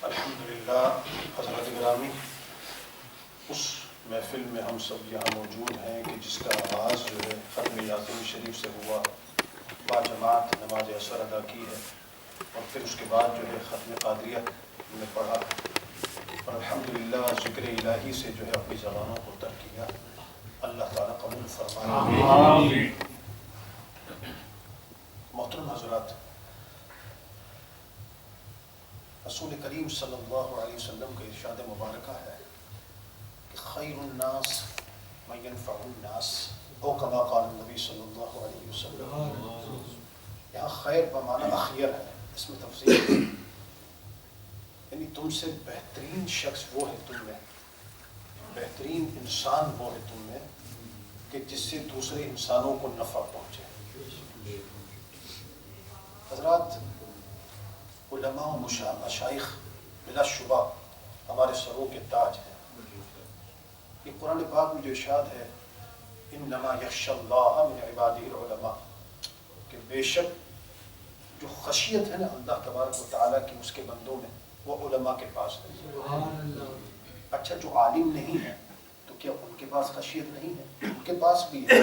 الحمدللہ حضرت گرامی، اس محفل میں ہم سب یہاں موجود ہیں کہ جس کا آغاز جو ہے ختم یاسین شریف سے ہوا، با جماعت نماز عصر ادا کی ہے اور پھر اس کے بعد جو ہے ختم قادریہ نے پڑھا اور الحمدللہ ذکر الہی سے جو ہے اپنی زبانوں کو تر کیا۔ اللہ تعالیٰ قبول فرمائے۔ آمین۔ محترم حضرات، رسول کریم صلی اللہ علیہ وسلم کا ارشاد مبارکہ ہے کہ خیر الناس من ينفع الناس، او کما قال النبی صلی اللہ علیہ وسلم۔ یہاں خیر بمعنی اخیر ہے، اس میں تفصیل ہے، یعنی تم سے بہترین شخص وہ ہے تم میں، بہترین انسان وہ ہے تم میں کہ جس سے دوسرے انسانوں کو نفع پہنچے۔ حضرات، علماء و مشائخ بلا شبہ ہمارے سروں کے تاج ہیں۔ یہ قرآن پاک میں جو ارشاد ہے انما یخشی اللہ من عبادہ العلماء، کہ بے شک جو خشیت ہے نا اللہ تبارک و تعالیٰ کی اس کے بندوں میں، وہ علماء کے پاس ہے۔ اچھا، جو عالم نہیں ہے تو کیا ان کے پاس خشیت نہیں ہے؟ ان کے پاس بھی ہے،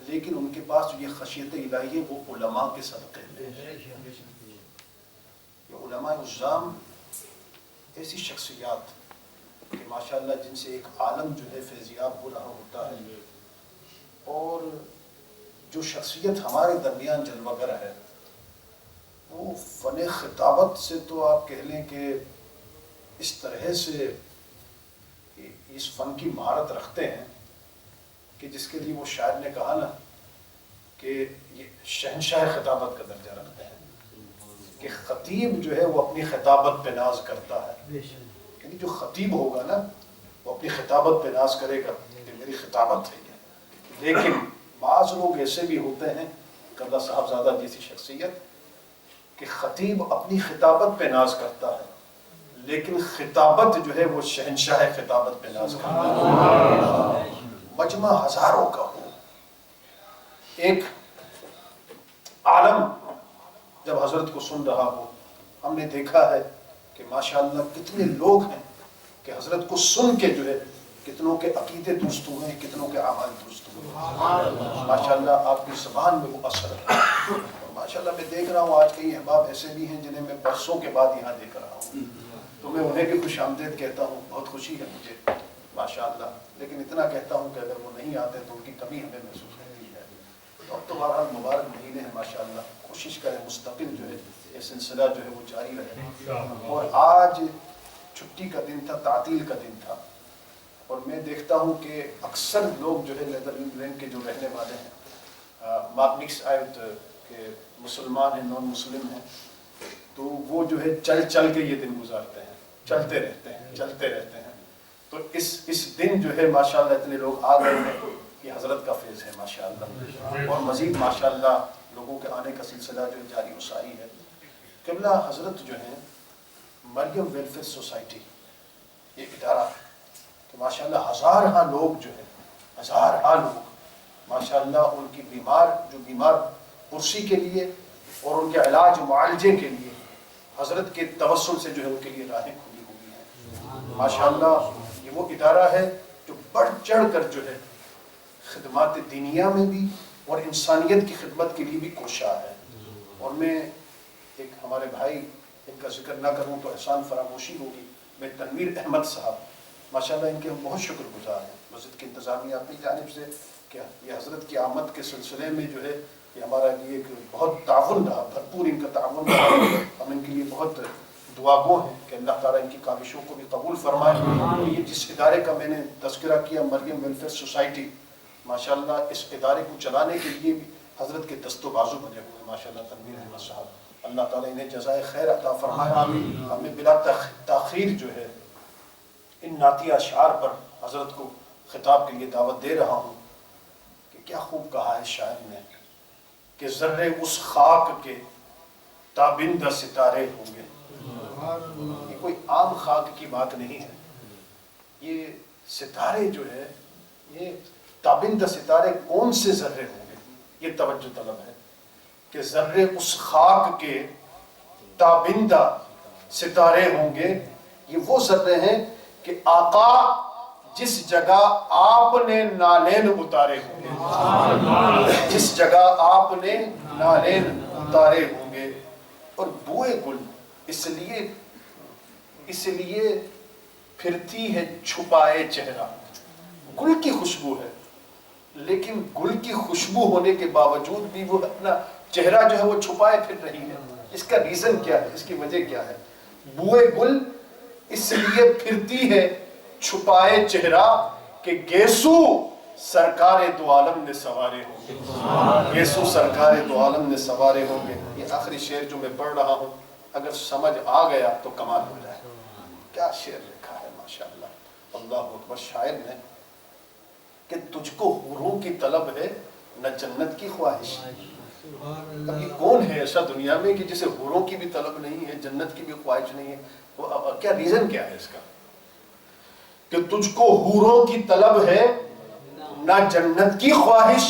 لیکن ان کے پاس جو یہ خشیت الہی ہے وہ علماء کے صدقے ہے۔ یہ علماء عظام ایسی شخصیات کہ ماشاءاللہ جن سے ایک عالم جو ہے فیضیاب ہو رہا ہوتا ہے، اور جو شخصیت ہمارے درمیان جلوہ گر ہے وہ فن خطابت سے تو آپ کہہ لیں کہ اس طرح سے اس فن کی مہارت رکھتے ہیں کہ جس کے لیے وہ شاعر نے کہا نا کہ یہ شہنشاہ خطابت کا درجہ رکھتے ہیں کہ خطیب جو ہے وہ اپنی خطابت پہ ناز کرتا ہے۔ یعنی جو خطیب ہوگا نا وہ اپنی خطابت پہ ناز کرے گا کہ میری خطابت ہے یہ، لیکن بعض لوگ ایسے بھی ہوتے ہیں، قبلہ صاحبزادہ جیسی شخصیت، کہ خطیب اپنی خطابت پہ ناز کرتا ہے لیکن خطابت جو ہے وہ شہنشاہ خطابت پہ ناز کرتا ہے۔ مجمع ہزاروں کا ہو، ایک عالم جب حضرت کو سن رہا ہو، ہم نے دیکھا ہے کہ ماشاءاللہ کتنے لوگ ہیں کہ حضرت کو سن کے جو ہے کتنوں کے عقیدے درست ہوئے ہیں، کتنوں کے اعمال درست ہوئے ہیں۔ ماشاءاللہ آپ کی زبان میں وہ اثر ہے۔ ماشاءاللہ میں دیکھ رہا ہوں آج کئی احباب ایسے بھی ہیں جنہیں میں برسوں کے بعد یہاں دیکھ رہا ہوں، تو میں انہیں بھی خوش آمدید کہتا ہوں، بہت خوشی ہے مجھے ماشاءاللہ، لیکن اتنا کہتا ہوں کہ اگر وہ نہیں آتے تو ان کی کمی ہمیں محسوس ہوتی ہے۔ تو اب تو بہرحال مبارک مہینے ہیں ماشاءاللہ، کوشش کریں مستقل جو ہے یہ سلسلہ جو ہے وہ جاری رہے۔ اور آج چھٹی کا دن تھا، تعطیل کا دن تھا، اور میں دیکھتا ہوں کہ اکثر لوگ جو ہے نیدرلینڈ کے جو رہنے والے ہیں، ماک مکس آئٹ کہ مسلمان ہیں، نان مسلم ہیں، تو وہ جو ہے چل چل کے یہ دن گزارتے ہیں، چلتے رہتے ہیں، چلتے رہتے ہیں۔ تو اس دن جو ہے ماشاءاللہ اتنے لوگ آ گئے ہیں، یہ حضرت کا فیض ہے ماشاءاللہ، اور مزید ماشاءاللہ لوگوں کے آنے کا سلسلہ جو جاری و ساری ہے۔ قبلہ حضرت جو ہیں مریم ویلفیئر سوسائٹی، یہ ادارہ کہ ماشاءاللہ ہزارہا لوگ جو ہیں، ہزارہا لوگ ماشاءاللہ ان کی جو بیمار پرسی کے لیے اور ان کے علاج معالجے کے لیے حضرت کے توسل سے جو ہے ان کے لیے راہیں کھلی ہوئی ہیں۔ ماشاءاللہ یہ وہ ادارہ ہے جو بڑھ چڑھ کر جو ہے خدمات دینیہ میں بھی اور انسانیت کی خدمت کے لیے بھی کوشاں ہے۔ اور میں ایک ہمارے بھائی، ان کا ذکر نہ کروں تو احسان فراموشی ہوگی، میں تنویر احمد صاحب، ماشاءاللہ ان کے ہم بہت شکر گزار ہیں مسجد کی انتظامیہ اپنی جانب سے کہ یہ حضرت کی آمد کے سلسلے میں جو ہے یہ ہمارا یہ ایک بہت تعاون رہا، بھرپور ان کا تعاون رہا۔ ہم ان کے لیے بہت دعا گو ہیں کہ اللہ تعالیٰ ان کی کاوشوں کو بھی قبول فرمائے۔ یہ جس ادارے کا میں نے تذکرہ کیا مریم ویلفیئر سوسائٹی، ماشاءاللہ اس ادارے کو چلانے کے لیے بھی حضرت کے دست و بازو بنے ہوئے ہیں ماشاءاللہ تنویر احمد صاحب، اللہ تعالیٰ انہیں جزائے خیر عطا فرمائے۔ ہمیں بلا تاخیر جو ہے ان نعتیہ اشعار پر حضرت کو خطاب کے لیے دعوت دے رہا ہوں کہ کیا خوب کہا ہے شاعر نے کہ ذرے اس خاک کے تابندہ ستارے ہوں گے۔ یہ کوئی عام خاک کی بات نہیں ہے، یہ ستارے جو ہے یہ تابندہ ستارے کون سے ذرے ہوں گے، یہ توجہ طلب ہے کہ ذرے اس خاک کے تابندہ ستارے ہوں گے، یہ وہ ذرے ہیں کہ آقا جس جگہ آپ نے نالین اتارے ہوں گے، جس جگہ آپ نے نالین اتارے ہوں گے۔ اور بوئے گل اس لیے پھرتی ہے چھپائے چہرہ۔ گل کی خوشبو ہے، لیکن گل کی خوشبو ہونے کے باوجود بھی وہ اپنا چہرہ جو ہے وہ چھپائے پھر رہی ہے۔ اس کا ریزن کیا ہے؟ اس کی وجہ کیا ہے؟ بوئے گل اس لیے پھرتی ہے چھپائے چہرہ کہ گیسو سرکار دو عالم نے سوارے ہوں گے، گیسو سرکار دو عالم نے سوارے ہوں گے۔ یہ آخری شعر جو میں پڑھ رہا ہوں، اگر سمجھ آ گیا تو کمال ہو جائے۔ کیا شعر لکھا ہے ماشاءاللہ! اللہ اکبر! شاعر نے کہ تجھ کو حوروں کی طلب ہے نہ جنت کی خواہش۔ اب یہ کون ہے ایسا دنیا میں کہ جسے حوروں کی بھی طلب نہیں ہے، جنت کی بھی خواہش نہیں ہے؟ کیا ریزن کیا ہے اس کا؟ کہ تجھ کو حوروں کی طلب ہے نہ جنت کی خواہش،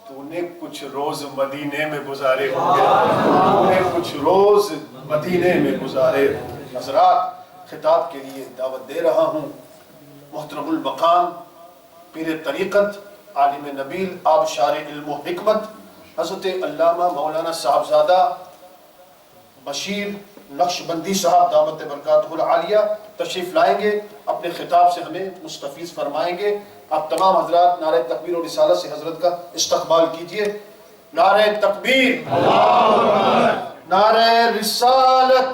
تو نے کچھ روز مدینے میں گزارے ہوں گے، تو نے کچھ روز مدینے میں گزارے ہوں گے۔ حضرات، خطاب کے لیے دعوت دے رہا ہوں محترم المقام پیر طریقت، عالم نبیل، آبشار علم و حکمت، حضرت علامہ مولانا صاحبزادہ بشیر نقشبندی صاحب دامت برکاتہ العالیہ تشریف لائیں گے، اپنے خطاب سے ہمیں مستفیض فرمائیں گے۔ آپ تمام حضرات نعرہ تکبیر و رسالت سے حضرت کا استقبال کیجئے۔ نعرہ تکبیر، نعرہ رسالت،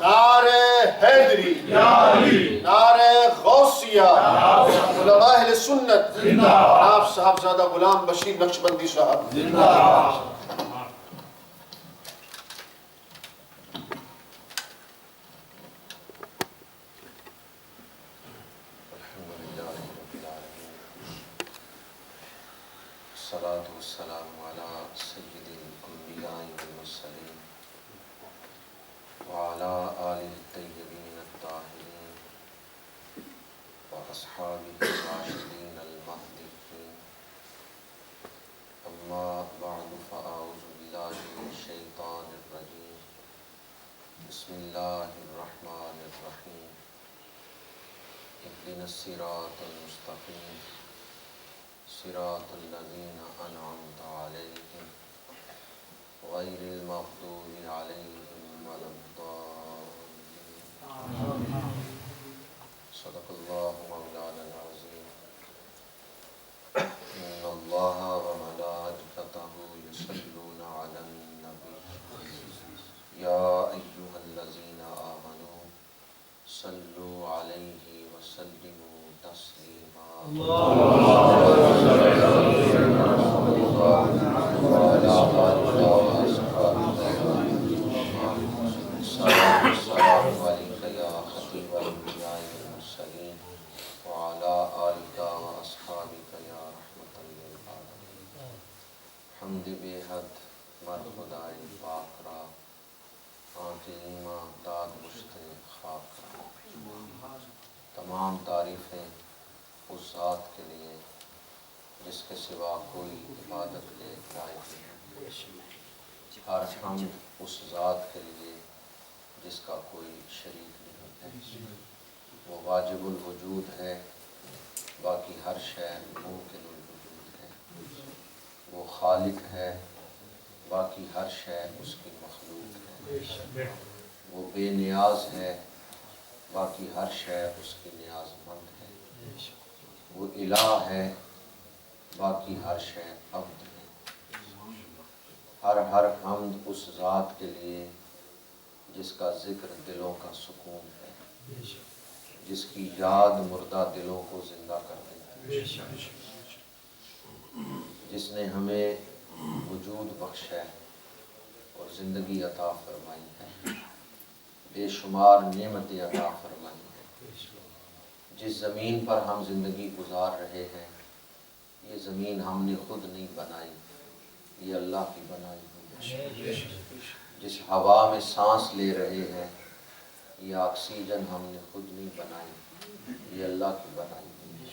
نعرہ حیدری، نعرہ غوثیہ، علماء اہل سنت، آپ صاحبزادہ غلام بشیر نقشبندی صاحب۔ الصلاة والسلام على سید الانبیاء والمرسلین وعلى آلہ الطیبین الطاہرین واصحابہ الراشدین المہدیین، اما بعد فاعوذ باللہ من الشیطان الرجیم، بسم اللہ الرحمن الرحیم، اهدنا الصراط المستقیم صراط الذین انعمت علیہم غیر المغضوب علیہم ولا الضالین۔ صدق اللہ مولانا العظیم۔ ان اللہ وملائکتہ یصلون علی النبی یا ایہا الذین آمنوا صلوا علیہ وسلموا تسلیما۔ حمد بے حد مر خدائے پاک را، آنکھ نیما داد مشت خاک را۔ تمام تعریفیں اس ذات کے لیے جس کے سوا کوئی عبادت کے لائق نہیں، ہر حمد اس ذات کے لیے جس کا کوئی شریک نہیں ہے۔ وہ واجب الوجود ہے، باقی ہر شے ممکن الوجود ہے۔ وہ خالق ہے، باقی ہر شے اس کی مخلوق ہے۔ وہ بے نیاز ہے، باقی ہر شے اس کی نیاز مند ہے۔ وہ الہ ہے، باقی ہر شے عبد ہے۔ ہر حمد اس ذات کے لیے جس کا ذکر دلوں کا سکون ہے، جس کی یاد مردہ دلوں کو زندہ کر دیتی ہے، جس نے ہمیں وجود بخشا اور زندگی عطا فرمائی ہے، بے شمار نعمتیں عطا فرمائی ہے۔ جس زمین پر ہم زندگی گزار رہے ہیں، یہ زمین ہم نے خود نہیں بنائی، یہ اللہ کی بنائی ہوئی ہے۔ جس ہوا میں سانس لے رہے ہیں، یہ آکسیجن ہم نے خود نہیں بنائی، یہ اللہ کی بنائی ہوئی ہے۔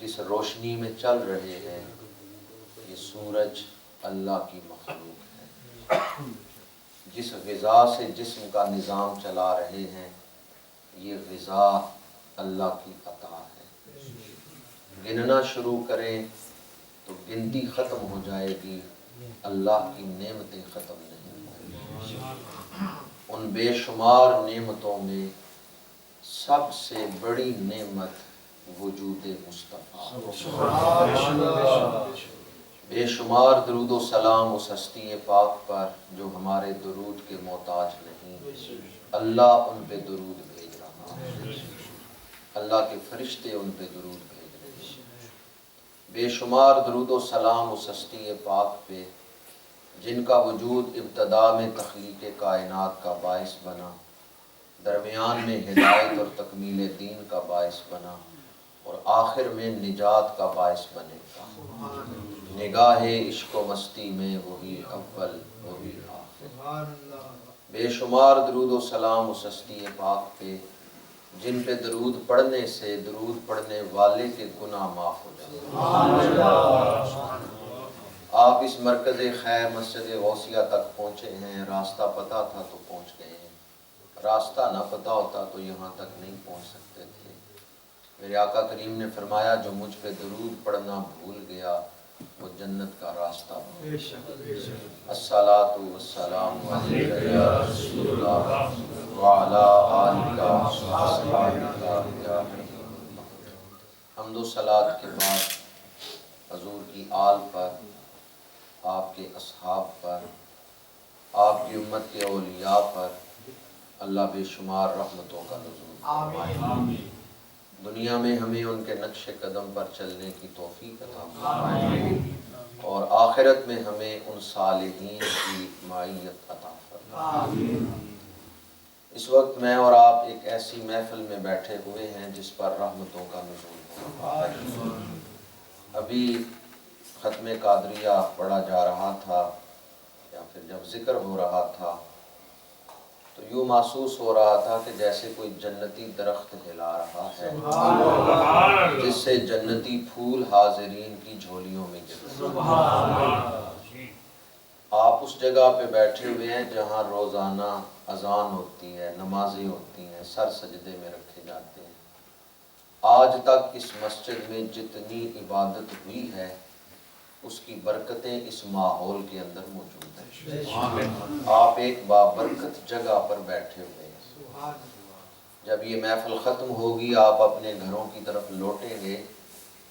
جس روشنی میں چل رہے ہیں، یہ سورج اللہ کی مخلوق ہے۔ جس غذا سے جسم کا نظام چلا رہے ہیں، یہ غذا اللہ کی عطا ہے۔ گننا شروع کریں تو گنتی ختم ہو جائے گی، اللہ کی نعمتیں ختم نہیں ہوں گی۔ ان بے شمار نعمتوں میں سب سے بڑی نعمت وجود مصطفیٰ، بے شمار درود و سلام اس ہستی پاک پر جو ہمارے درود کے محتاج نہیں۔ اللہ ان پہ درود بھیج رہا ہے، اللہ کے فرشتے ان پہ درود بھیج رہے ہیں۔ بے شمار درود و سلام اس ہستی پاک پہ جن کا وجود ابتدا میں تخلیق کائنات کا باعث بنا، درمیان میں ہدایت اور تکمیل دین کا باعث بنا، اور آخر میں نجات کا باعث بنے گا۔ نگاہ عشق و مستی میں وہی اول وہی آخر۔ بے شمار درود و سلام اس ہستی پاک پہ جن پہ درود پڑھنے سے درود پڑھنے والے کے گناہ معاف ہو جاتے ہیں۔ آپ اس مرکز خیر مسجد غوثیہ تک پہنچے ہیں، راستہ پتہ تھا تو پہنچ گئے ہیں، راستہ نہ پتہ ہوتا تو یہاں تک نہیں پہنچ سکتے تھے۔ میرے آقا کریم نے فرمایا جو مجھ پہ درود پڑھنا بھول گیا وہ جنت کا راستہ بھول گیا۔ الصلاۃ والسلام علیک یا رسول اللہ وعلی آلک واصحابک یا حبیب اللہ۔ حمد و صلات کے بعد حضور کی آل پر، آپ کے اصحاب پر، آپ کی امت کے اولیاء پر اللہ بے شمار رحمتوں کا نزول فرمائے۔ دنیا میں ہمیں ان کے نقش قدم پر چلنے کی توفیق عطا فرمائے، اور آخرت میں ہمیں ان صالحین کی معیت عطا فرمائے۔ اس وقت میں اور آپ ایک ایسی محفل میں بیٹھے ہوئے ہیں جس پر رحمتوں کا نزول ہو رہا ہے۔ ابھی ختم قادریہ پڑھا جا رہا تھا، یا پھر جب ذکر ہو رہا تھا تو یوں محسوس ہو رہا تھا کہ جیسے کوئی جنتی درخت ہلا رہا ہے جس سے جنتی پھول حاضرین کی جھولیوں میں گر رہے ہیں۔ آپ اس جگہ پہ بیٹھے ہوئے ہیں جہاں روزانہ اذان ہوتی ہے، نمازیں ہوتی ہیں، سر سجدے میں رکھے جاتے ہیں۔ آج تک اس مسجد میں جتنی عبادت ہوئی ہے اس کی برکتیں اس ماحول کے اندر موجود ہیں۔ آپ ایک بابرکت جگہ پر بیٹھے ہوئے ہیں۔ جب یہ محفل ختم ہوگی آپ اپنے گھروں کی طرف لوٹیں گے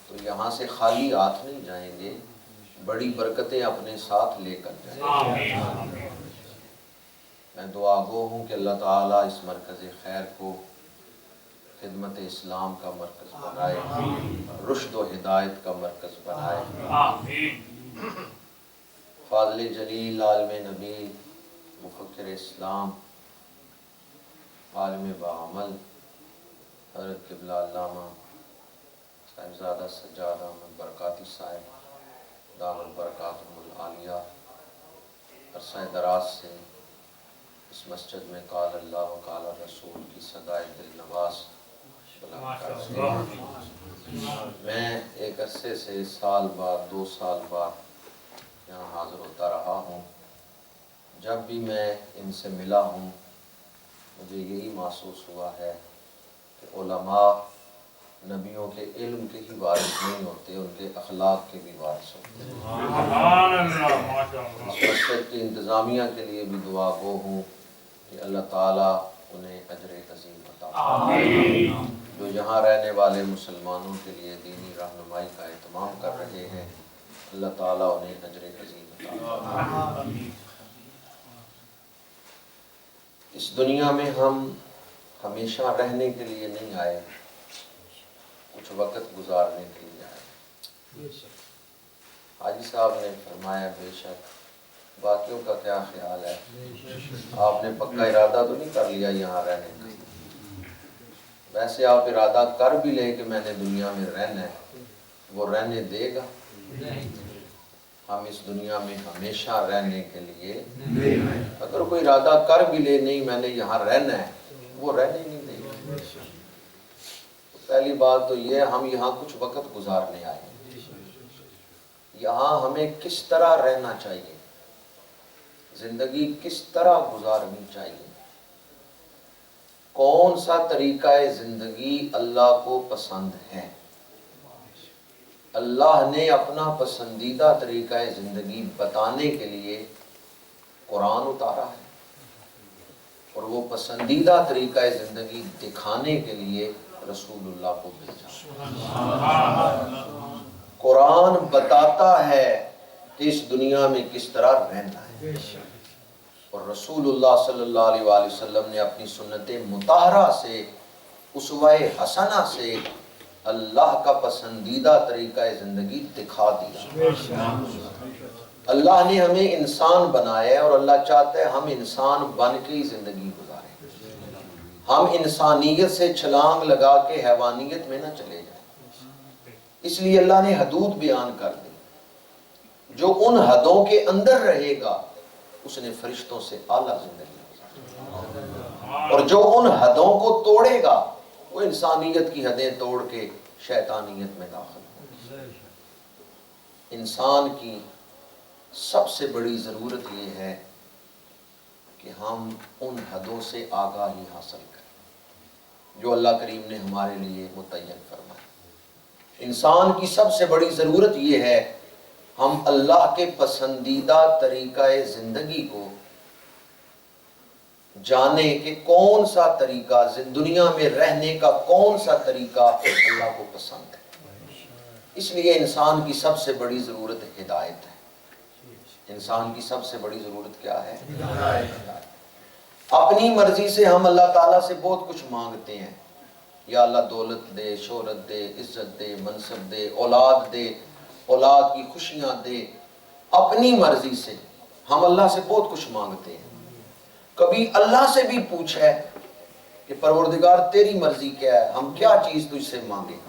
تو یہاں سے خالی ہاتھ نہیں جائیں گے، بڑی برکتیں اپنے ساتھ لے کر جائیں گے۔ میں دعا گو ہوں کہ اللہ تعالیٰ اس مرکز خیر کو خدمت اسلام کا مرکز بنائے، رشد و ہدایت کا مرکز بنائے۔ فاضل جلیل عالم نبی مفکر اسلام عالم بعمل حضرت قبلہ علامہ صاحبزادہ سجاد احمد برکاتی صاحب دامت برکاتہم العالیہ عرصہ دراز سے اس مسجد میں قال اللہ و قال رسول کی صدائے دل نواز میں ایک عرصے سے سال بعد 2 سال بعد یہاں حاضر ہوتا رہا ہوں۔ جب بھی میں ان سے ملا ہوں مجھے یہی محسوس ہوا ہے کہ علماء نبیوں کے علم کے ہی وارث نہیں ہوتے، ان کے اخلاق کے بھی وارث ہوتے ہیں۔ اس مسجد کی انتظامیہ کے لیے بھی دعا گو ہوں کہ اللہ تعالیٰ انہیں اجر عظیم عطا فرمائے۔ جو یہاں رہنے والے مسلمانوں کے لیے دینی رہنمائی کا اہتمام کر رہے ہیں اللہ تعالیٰ انہیں اجر عظیم عطا فرمائے۔ اس دنیا میں ہم ہمیشہ رہنے کے لیے نہیں آئے، کچھ وقت گزارنے کے لیے آئے۔ حاجی صاحب نے فرمایا بے شک، باقیوں کا کیا خیال ہے؟ آپ نے پکا ارادہ تو نہیں کر لیا یہاں رہنے کا؟ ویسے آپ ارادہ کر بھی لیں کہ میں نے دنیا میں رہنا ہے، وہ رہنے دے گا؟ ہم اس دنیا میں ہمیشہ رہنے کے لیے اگر کوئی ارادہ کر بھی لے نہیں میں نے یہاں رہنا ہے، وہ رہنے نہیں دے گا۔ پہلی بات تو یہ ہم یہاں کچھ وقت گزارنے آئے ہیں، یہاں ہمیں کس طرح رہنا چاہیے، زندگی کس طرح گزارنی چاہیے، کون سا طریقہ زندگی اللہ کو پسند ہے۔ اللہ نے اپنا پسندیدہ طریقہ زندگی بتانے کے لیے قرآن اتارا ہے، اور وہ پسندیدہ طریقہ زندگی دکھانے کے لیے رسول اللہ کو بھیجا۔ قرآن بتاتا ہے کہ اس دنیا میں کس طرح رہنا ہے، اور رسول اللہ صلی اللہ علیہ وآلہ وسلم نے اپنی سنت مطہرہ سے، اسوہ حسنہ سے اللہ کا پسندیدہ طریقہ زندگی دکھا دیا۔ اللہ نے ہمیں انسان بنایا ہے، اور اللہ چاہتا ہے ہم انسان بن کے ہی زندگی گزاریں، ہم انسانیت سے چھلانگ لگا کے حیوانیت میں نہ چلے جائیں۔ اس لیے اللہ نے حدود بیان کر دی، جو ان حدوں کے اندر رہے گا اس نے فرشتوں سے اعلیٰ زندگی گزاری، اور جو ان حدوں کو توڑے گا وہ انسانیت کی حدیں توڑ کے شیطانیت میں داخل ہو۔ انسان کی سب سے بڑی ضرورت یہ ہے کہ ہم ان حدوں سے آگاہی حاصل کریں جو اللہ کریم نے ہمارے لیے متعین فرمایا۔ انسان کی سب سے بڑی ضرورت یہ ہے ہم اللہ کے پسندیدہ طریقہ زندگی کو جانے کہ کون سا طریقہ دنیا میں رہنے کا، کون سا طریقہ اللہ کو پسند ہے۔ اس لیے انسان کی سب سے بڑی ضرورت ہدایت ہے۔ انسان کی سب سے بڑی ضرورت کیا ہے؟ ہدایت۔ اپنی مرضی سے ہم اللہ تعالیٰ سے بہت کچھ مانگتے ہیں، یا اللہ دولت دے، شہرت دے، عزت دے، منصب دے، اولاد دے، اولاد کی خوشیاں دے۔ اپنی مرضی سے ہم اللہ سے بہت کچھ مانگتے ہیں۔ کبھی اللہ سے بھی پوچھا ہے کہ پروردگار تیری مرضی کیا ہے، ہم کیا چیز تجھ سے مانگیں؟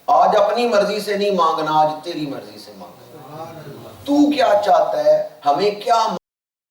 آج اپنی مرضی سے نہیں مانگنا، آج تیری مرضی سے مانگنا۔ تو کیا چاہتا ہے، ہمیں کیا